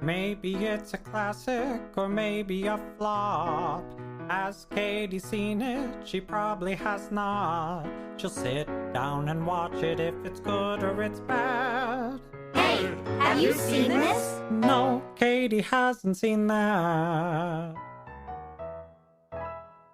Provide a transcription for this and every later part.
Maybe it's a classic or maybe a flop. Has Katie seen it? She probably has not. She'll sit down and watch it if it's good or it's bad. Hey, have you seen this? No, Katie hasn't seen that.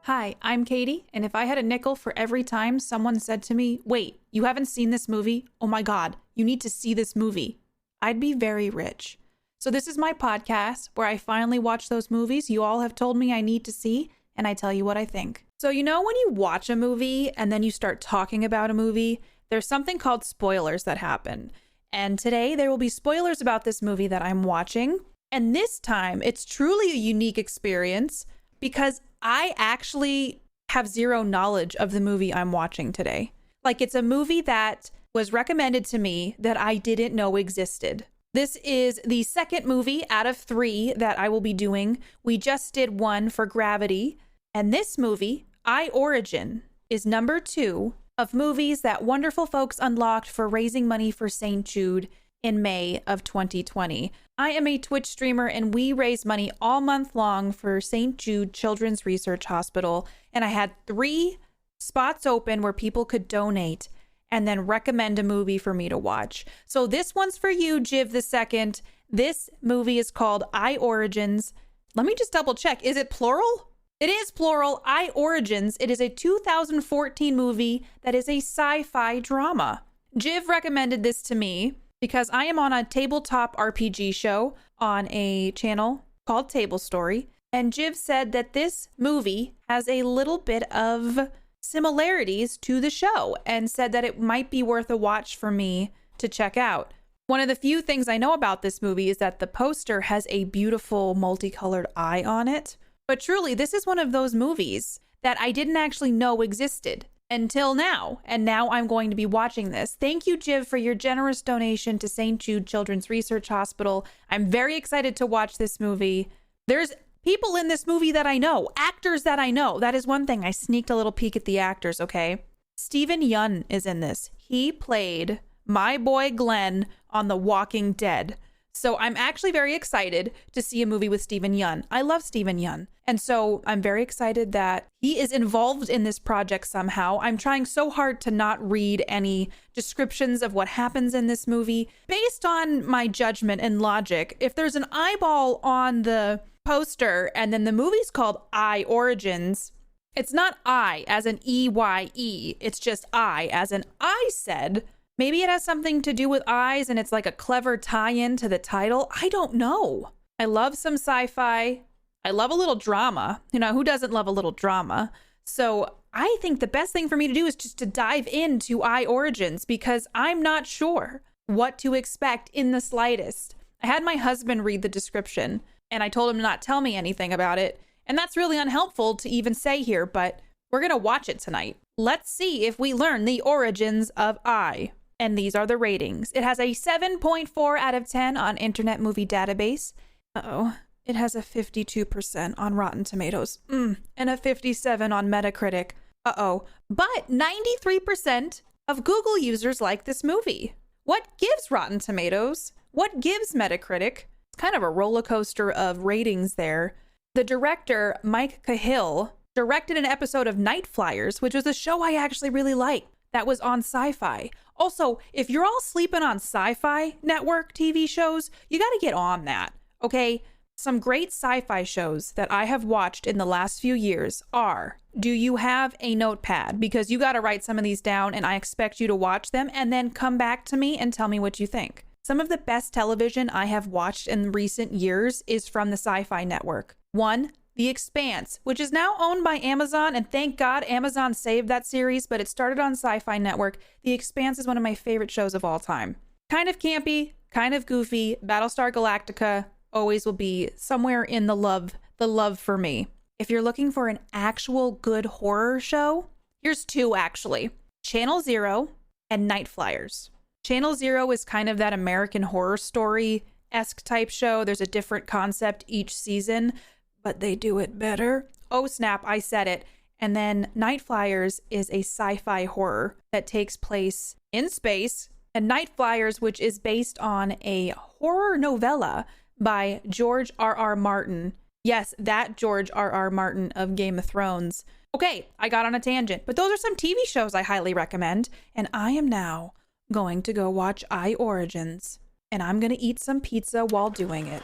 Hi, I'm Katie, and if I had a nickel for every time someone said to me, wait, you haven't seen this movie? Oh my God, you need to see this movie, I'd be very rich. So this is my podcast where I finally watch those movies you all have told me I need to see, and I tell you what I think. So you know when you watch a movie and then you start talking about a movie, there's something called spoilers that happen. And today there will be spoilers about this movie that I'm watching. And this time it's truly a unique experience because I actually have zero knowledge of the movie I'm watching today. Like, it's a movie that was recommended to me that I didn't know existed. This is the second movie out of 3 that I will be doing. We just did one for Gravity. And this movie, I Origin, is number 2 of movies that wonderful folks unlocked for raising money for St. Jude in May of 2020. I am a Twitch streamer and we raise money all month long for St. Jude Children's Research Hospital. And I had 3 spots open where people could donate and then recommend a movie for me to watch. So this one's for you, Jiv the Second. This movie is called I Origins. Let me just double check. Is it plural? It is plural. I Origins. It is a 2014 movie that is a sci-fi drama. Jiv recommended this to me because I am on a tabletop RPG show on a channel called Table Story. And Jiv said that this movie has a little bit of similarities to the show and said that it might be worth a watch for me to check out. One of the few things I know about this movie is that the poster has a beautiful multicolored eye on it. But truly, this is one of those movies that I didn't actually know existed until now. And now I'm going to be watching this. Thank you, Jiv, for your generous donation to St. Jude Children's Research Hospital. I'm very excited to watch this movie. There's people in this movie that I know, actors that I know. That is one thing. I sneaked a little peek at the actors, okay? Steven Yeun is in this. He played my boy Glenn on The Walking Dead. So I'm actually very excited to see a movie with Steven Yeun. I love Steven Yeun. And so I'm very excited that he is involved in this project somehow. I'm trying so hard to not read any descriptions of what happens in this movie. Based on my judgment and logic, if there's an eyeball on the poster and then the movie's called I Origins, it's not I as an EYE. It's just I as an I said. Maybe it has something to do with eyes and it's like a clever tie-in to the title. I don't know. I love some sci-fi. I love a little drama. You know, who doesn't love a little drama? So I think the best thing for me to do is just to dive into I Origins because I'm not sure what to expect in the slightest. I had my husband read the description and I told him to not tell me anything about it. And that's really unhelpful to even say here, but we're going to watch it tonight. Let's see if we learn the origins of I. And these are the ratings. It has a 7.4 out of 10 on Internet Movie Database. It has a 52% on Rotten Tomatoes. And a 57 on Metacritic. But 93% of Google users like this movie. What gives Rotten Tomatoes? What gives Metacritic? It's kind of a roller coaster of ratings there. The director, Mike Cahill, directed an episode of Night Flyers, which was a show I actually really liked. That was on Sci-Fi. Also, if you're all sleeping on Sci-Fi Network TV shows, you got to get on that, okay? Some great sci-fi shows that I have watched in the last few years are, do you have a notepad? Because you got to write some of these down and I expect you to watch them and then come back to me and tell me what you think. Some of the best television I have watched in recent years is from the Sci-Fi Network. 1, The Expanse, which is now owned by Amazon, and thank God Amazon saved that series, but it started on Sci-Fi Network. The Expanse is one of my favorite shows of all time. Kind of campy, kind of goofy. Battlestar Galactica always will be somewhere in the love for me. If you're looking for an actual good horror show, here's 2 actually. Channel Zero and Night Flyers. Channel Zero is kind of that American Horror Story-esque type show. There's a different concept each season, but they do it better. Oh snap, I said it. And then Night Flyers is a sci-fi horror that takes place in space. And Night Flyers, which is based on a horror novella by George R.R. Martin. Yes, that George R.R. Martin of Game of Thrones. Okay, I got on a tangent, but those are some TV shows I highly recommend, and I am now going to go watch I Origins, and I'm going to eat some pizza while doing it.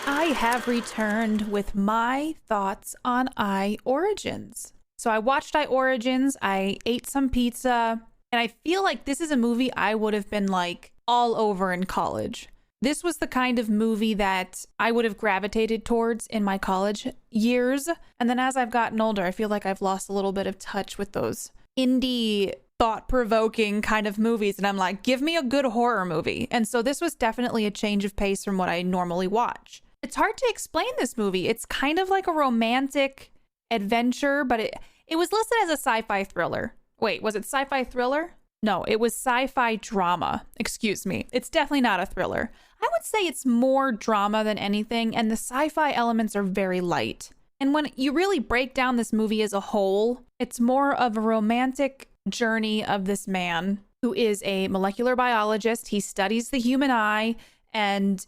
I have returned with my thoughts on I Origins. So I watched I Origins, I ate some pizza, and I feel like this is a movie I would have been like all over in college. This was the kind of movie that I would have gravitated towards in my college years. And then as I've gotten older, I feel like I've lost a little bit of touch with those indie, thought-provoking kind of movies. And I'm like, give me a good horror movie. And so this was definitely a change of pace from what I normally watch. It's hard to explain this movie. It's kind of like a romantic adventure, but it was listed as a sci-fi thriller. Wait, was it sci-fi thriller? No, it was sci-fi drama. Excuse me. It's definitely not a thriller. I would say it's more drama than anything, and the sci-fi elements are very light. And when you really break down this movie as a whole, it's more of a romantic journey of this man who is a molecular biologist. He studies the human eye, and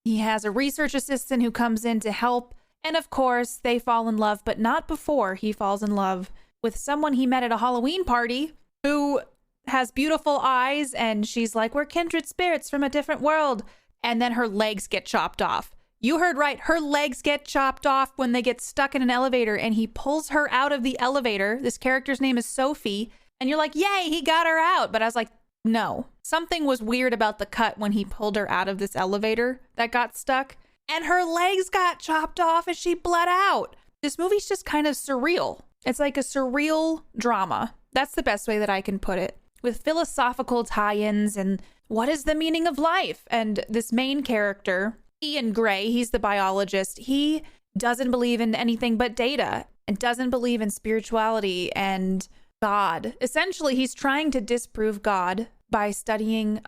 he has a research assistant who comes in to help. And of course, they fall in love, but not before he falls in love with someone he met at a Halloween party who has beautiful eyes, and she's like, we're kindred spirits from a different world. And then her legs get chopped off. You heard right. Her legs get chopped off when they get stuck in an elevator, and he pulls her out of the elevator. This character's name is Sophie. And you're like, yay, he got her out. But I was like, no, something was weird about the cut when he pulled her out of this elevator that got stuck, and her legs got chopped off and she bled out. This movie's just kind of surreal. It's like a surreal drama. That's the best way that I can put it, with philosophical tie-ins and what is the meaning of life? And this main character, Ian Gray, he's the biologist. He doesn't believe in anything but data and doesn't believe in spirituality and God. Essentially, he's trying to disprove God by studying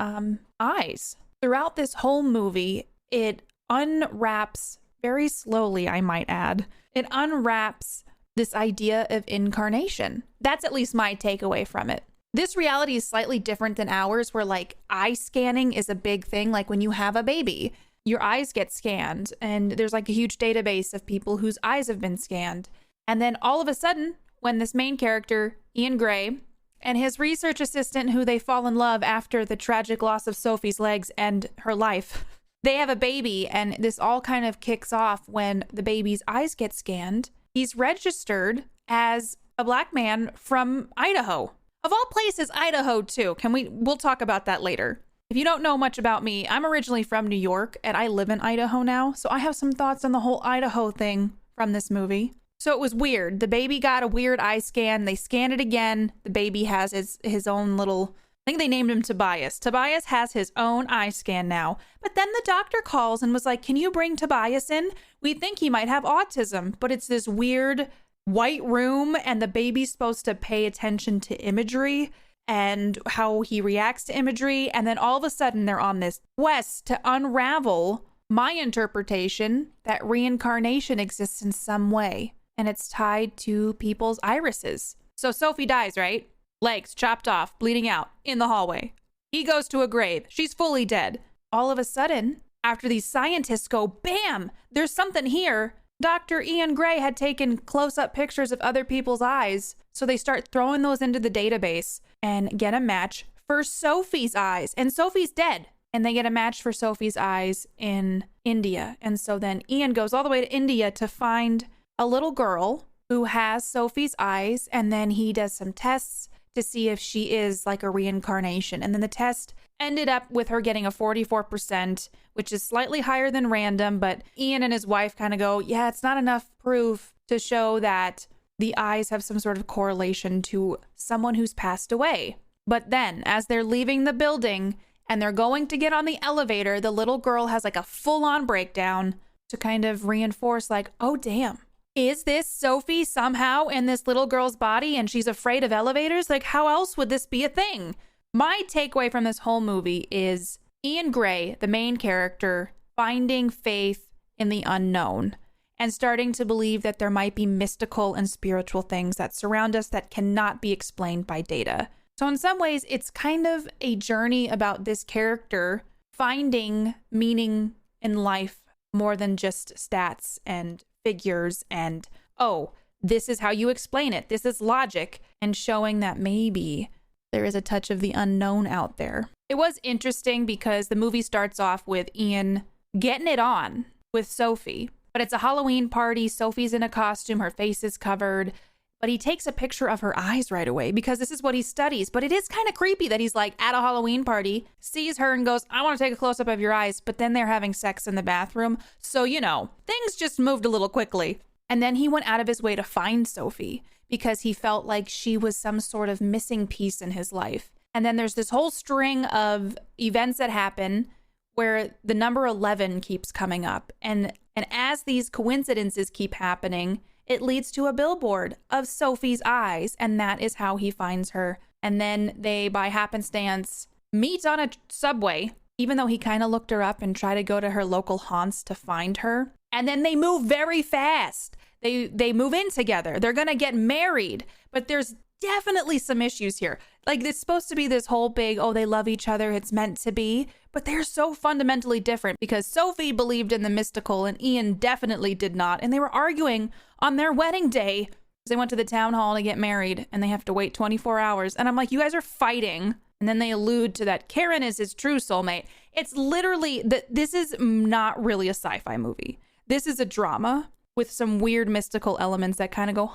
eyes. Throughout this whole movie, it unwraps very slowly, I might add. It unwraps this idea of incarnation. That's at least my takeaway from it. This reality is slightly different than ours, where like eye scanning is a big thing. Like when you have a baby, your eyes get scanned, and there's like a huge database of people whose eyes have been scanned. And then all of a sudden, when this main character, Ian Gray, and his research assistant, who they fall in love after the tragic loss of Sophie's legs and her life, they have a baby, and this all kind of kicks off when the baby's eyes get scanned. He's registered as a black man from Idaho. Of all places, Idaho too. We'll talk about that later. If you don't know much about me, I'm originally from New York and I live in Idaho now. So I have some thoughts on the whole Idaho thing from this movie. So it was weird. The baby got a weird eye scan. They scanned it again. The baby has his own little, I think they named him Tobias. Tobias has his own eye scan now. But then the doctor calls and was like, can you bring Tobias in? We think he might have autism, but it's this weird white room, and the baby's supposed to pay attention to imagery and how he reacts to imagery. And then all of a sudden they're on this quest to unravel my interpretation that reincarnation exists in some way, and it's tied to people's irises. So Sophie dies, right? Legs chopped off, bleeding out in the hallway. He goes to a grave. She's fully dead. All of a sudden, after these scientists go, bam, there's something here. Dr. Ian Gray had taken close-up pictures of other people's eyes, so they start throwing those into the database and get a match for Sophie's eyes. And Sophie's dead, and they get a match for Sophie's eyes in India. And so then Ian goes all the way to India to find a little girl who has Sophie's eyes, and then he does some tests to see if she is like a reincarnation. And then the test ended up with her getting a 44%, which is slightly higher than random, but Ian and his wife kind of go, yeah, it's not enough proof to show that the eyes have some sort of correlation to someone who's passed away. But then as they're leaving the building and they're going to get on the elevator, the little girl has like a full-on breakdown to kind of reinforce like, oh, damn. Is this Sophie somehow in this little girl's body and she's afraid of elevators? Like, how else would this be a thing? My takeaway from this whole movie is Ian Gray, the main character, finding faith in the unknown and starting to believe that there might be mystical and spiritual things that surround us that cannot be explained by data. So in some ways, it's kind of a journey about this character finding meaning in life more than just stats and figures and, oh, this is how you explain it. This is logic, and showing that maybe there is a touch of the unknown out there. It was interesting because the movie starts off with Ian getting it on with Sophie, but it's a Halloween party. Sophie's in a costume. Her face is covered, but he takes a picture of her eyes right away because this is what he studies. But it is kind of creepy that he's like at a Halloween party, sees her and goes, I want to take a close-up of your eyes. But then they're having sex in the bathroom. So, things just moved a little quickly. And then he went out of his way to find Sophie because he felt like she was some sort of missing piece in his life. And then there's this whole string of events that happen where the number 11 keeps coming up. And as these coincidences keep happening, it leads to a billboard of Sophie's eyes, and that is how he finds her. And then they, by happenstance, meet on a subway, even though he kind of looked her up and tried to go to her local haunts to find her. And then they move very fast. They move in together. They're going to get married, but there's definitely some issues here. Like, it's supposed to be this whole big, oh, they love each other, it's meant to be, but they're so fundamentally different because Sophie believed in the mystical and Ian definitely did not. And they were arguing on their wedding day. They went to the town hall to get married and they have to wait 24 hours. And I'm like, you guys are fighting. And then they allude to that Karen is his true soulmate. It's literally, this is not really a sci-fi movie. This is a drama with some weird mystical elements that kind of go,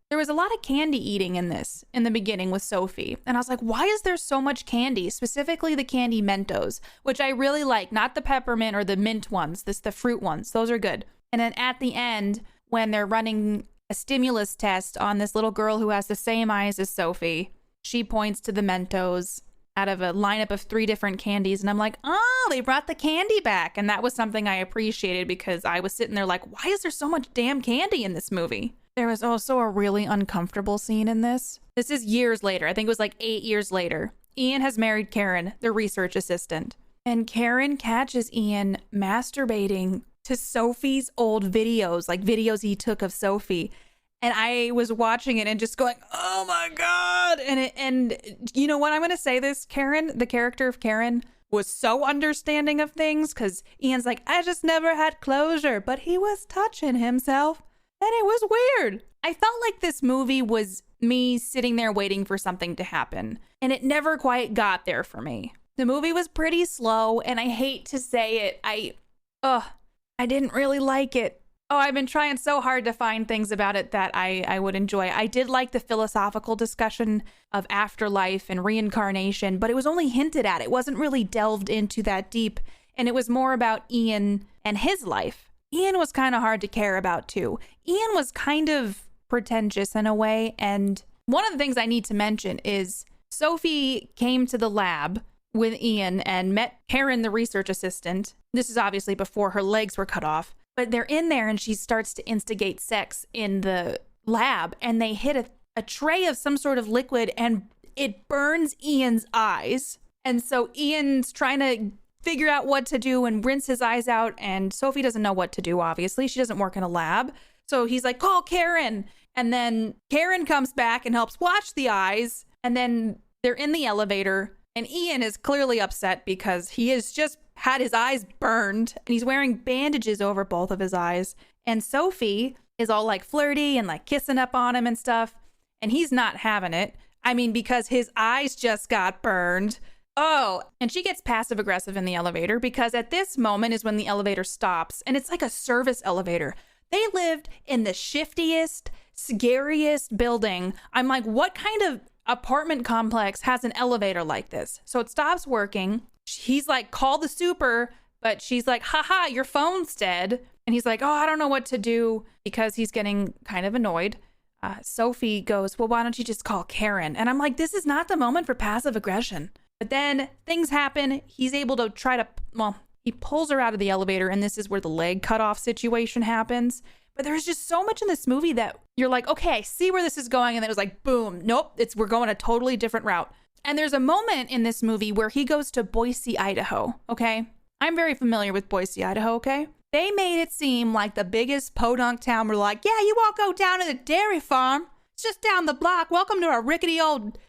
There was a lot of candy eating in this in the beginning with Sophie. And I was like, why is there so much candy? Specifically the candy Mentos, which I really like, not the peppermint or the mint ones, the fruit ones. Those are good. And then at the end, when they're running a stimulus test on this little girl who has the same eyes as Sophie, she points to the Mentos out of a lineup of 3 different candies. And I'm like, oh, they brought the candy back. And that was something I appreciated because I was sitting there like, why is there so much damn candy in this movie? There was also a really uncomfortable scene in this. This is years later. I think it was like 8 years later. Ian has married Karen, the research assistant. And Karen catches Ian masturbating to Sophie's old videos, like videos he took of Sophie. And I was watching it and just going, oh my God. And you know what? I'm going to say this. Karen, the character of Karen, was so understanding of things because Ian's like, I just never had closure. But he was touching himself. And it was weird. I felt like this movie was me sitting there waiting for something to happen. And it never quite got there for me. The movie was pretty slow. And I hate to say it. I didn't really like it. Oh, I've been trying so hard to find things about it that I would enjoy. I did like the philosophical discussion of afterlife and reincarnation, but it was only hinted at. It wasn't really delved into that deep. And it was more about Ian and his life. Ian was kind of hard to care about too. Ian was kind of pretentious in a way. And one of the things I need to mention is Sophie came to the lab with Ian and met Karen, the research assistant. This is obviously before her legs were cut off. But they're in there and she starts to instigate sex in the lab. And they hit a tray of some sort of liquid and it burns Ian's eyes. And so Ian's trying to figure out what to do and rinse his eyes out. And Sophie doesn't know what to do, obviously. She doesn't work in a lab. So he's like, call Karen. And then Karen comes back and helps watch the eyes. And then they're in the elevator. And Ian is clearly upset because he has just had his eyes burned. And he's wearing bandages over both of his eyes. And Sophie is all like flirty and like kissing up on him and stuff. And he's not having it. I mean, because his eyes just got burned. Oh, and she gets passive aggressive in the elevator because at this moment is when the elevator stops and it's like a service elevator. They lived in the shiftiest, scariest building. I'm like, what kind of apartment complex has an elevator like this? So it stops working. He's like, call the super, but she's like, haha, your phone's dead. And he's like, oh, I don't know what to do because he's getting kind of annoyed. Sophie goes, well, why don't you just call Karen? And I'm like, this is not the moment for passive aggression. But then things happen. He's able to he pulls her out of the elevator and this is where the leg cut off situation happens. But there's just so much in this movie that you're like, okay, I see where this is going. And then it was like, boom, nope, we're going a totally different route. And there's a moment in this movie where he goes to Boise, Idaho. Okay. I'm very familiar with Boise, Idaho. Okay. They made it seem like the biggest podunk town. We're like, yeah, you won't go down to the dairy farm. It's just down the block. Welcome to our rickety old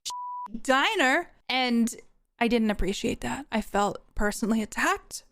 diner. And I didn't appreciate that. I felt personally attacked,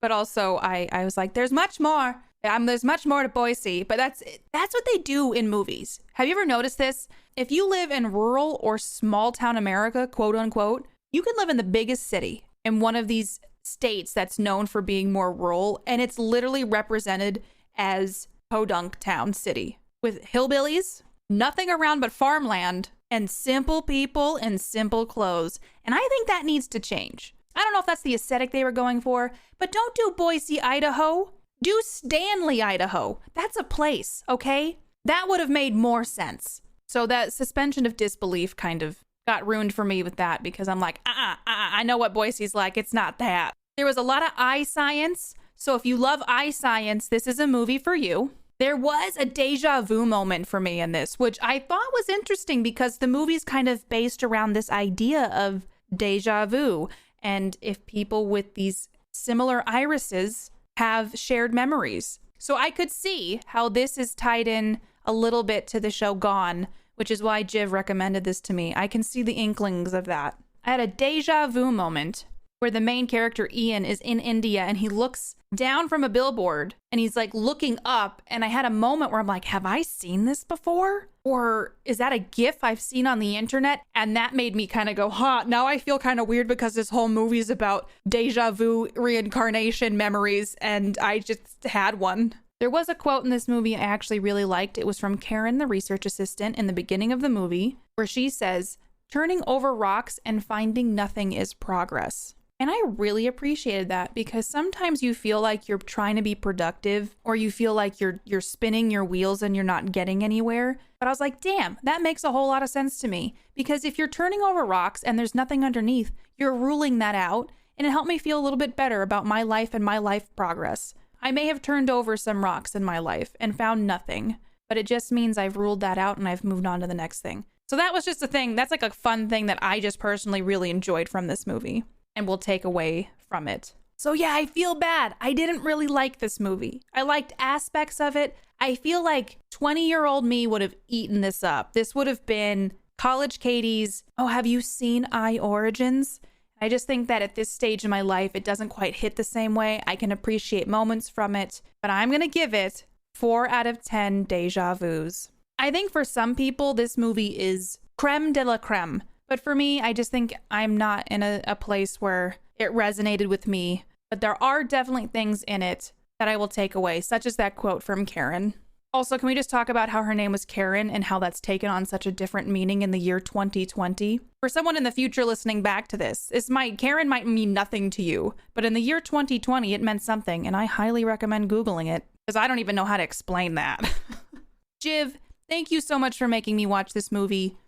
but also I was like, there's much more. There's much more to Boise, but that's what they do in movies. Have you ever noticed this? If you live in rural or small town America, quote unquote, you can live in the biggest city in one of these states that's known for being more rural, and it's literally represented as Podunk Town City with hillbillies, nothing around but farmland, and simple people in simple clothes. And I think that needs to change. I don't know if that's the aesthetic they were going for, but don't do Boise, Idaho. Do Stanley, Idaho. That's a place, okay? That would have made more sense. So that suspension of disbelief kind of got ruined for me with that, because I'm like, I know what Boise's like. It's not that. There was a lot of eye science. So if you love eye science, this is a movie for you. There was a deja vu moment for me in this, which I thought was interesting because the movie's kind of based around this idea of deja vu. And if people with these similar irises have shared memories. So I could see how this is tied in a little bit to the show Gone, which is why Jiv recommended this to me. I can see the inklings of that. I had a deja vu moment where the main character, Ian, is in India and he looks down from a billboard and he's like looking up. And I had a moment where I'm like, have I seen this before? Or is that a GIF I've seen on the internet? And that made me kind of go, now I feel kind of weird because this whole movie is about deja vu reincarnation memories. And I just had one. There was a quote in this movie I actually really liked. It was from Karen, the research assistant, in the beginning of the movie, where she says, "Turning over rocks and finding nothing is progress." And I really appreciated that, because sometimes you feel like you're trying to be productive, or you feel like you're spinning your wheels and you're not getting anywhere. But I was like, damn, that makes a whole lot of sense to me. Because if you're turning over rocks and there's nothing underneath, you're ruling that out. And it helped me feel a little bit better about my life and my life progress. I may have turned over some rocks in my life and found nothing, but it just means I've ruled that out and I've moved on to the next thing. So that was just a thing. That's like a fun thing that I just personally really enjoyed from this movie and will take away from it. So yeah, I feel bad. I didn't really like this movie. I liked aspects of it. I feel like 20-year-old me would have eaten this up. This would have been College Katie's, oh, have you seen I Origins? I just think that at this stage in my life, it doesn't quite hit the same way. I can appreciate moments from it, but I'm going to give it 4 out of 10 deja vus. I think for some people, this movie is creme de la creme. But for me, I just think I'm not in a place where it resonated with me. But there are definitely things in it that I will take away, such as that quote from Karen. Also, can we just talk about how her name was Karen and how that's taken on such a different meaning in the year 2020? For someone in the future listening back to this, Karen might mean nothing to you, but in the year 2020, it meant something, and I highly recommend Googling it, because I don't even know how to explain that. Jiv, thank you so much for making me watch this movie,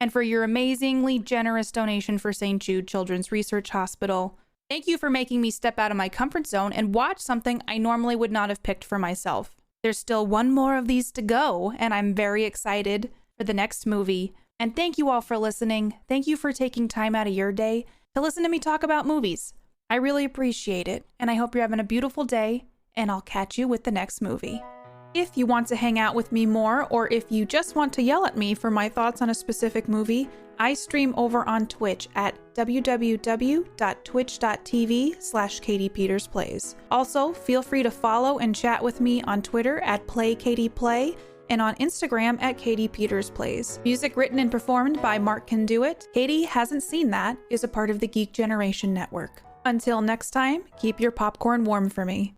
and for your amazingly generous donation for St. Jude Children's Research Hospital. Thank you for making me step out of my comfort zone and watch something I normally would not have picked for myself. There's still one more of these to go, and I'm very excited for the next movie. And thank you all for listening. Thank you for taking time out of your day to listen to me talk about movies. I really appreciate it, and I hope you're having a beautiful day, and I'll catch you with the next movie. If you want to hang out with me more, or if you just want to yell at me for my thoughts on a specific movie, I stream over on Twitch at www.twitch.tv/KatiePetersPlays. Also, feel free to follow and chat with me on Twitter at PlayKatiePlay and on Instagram at KatiePetersPlays. Music written and performed by Mark Can Do It. Katie Hasn't Seen That is a part of the Geek Generation Network. Until next time, keep your popcorn warm for me.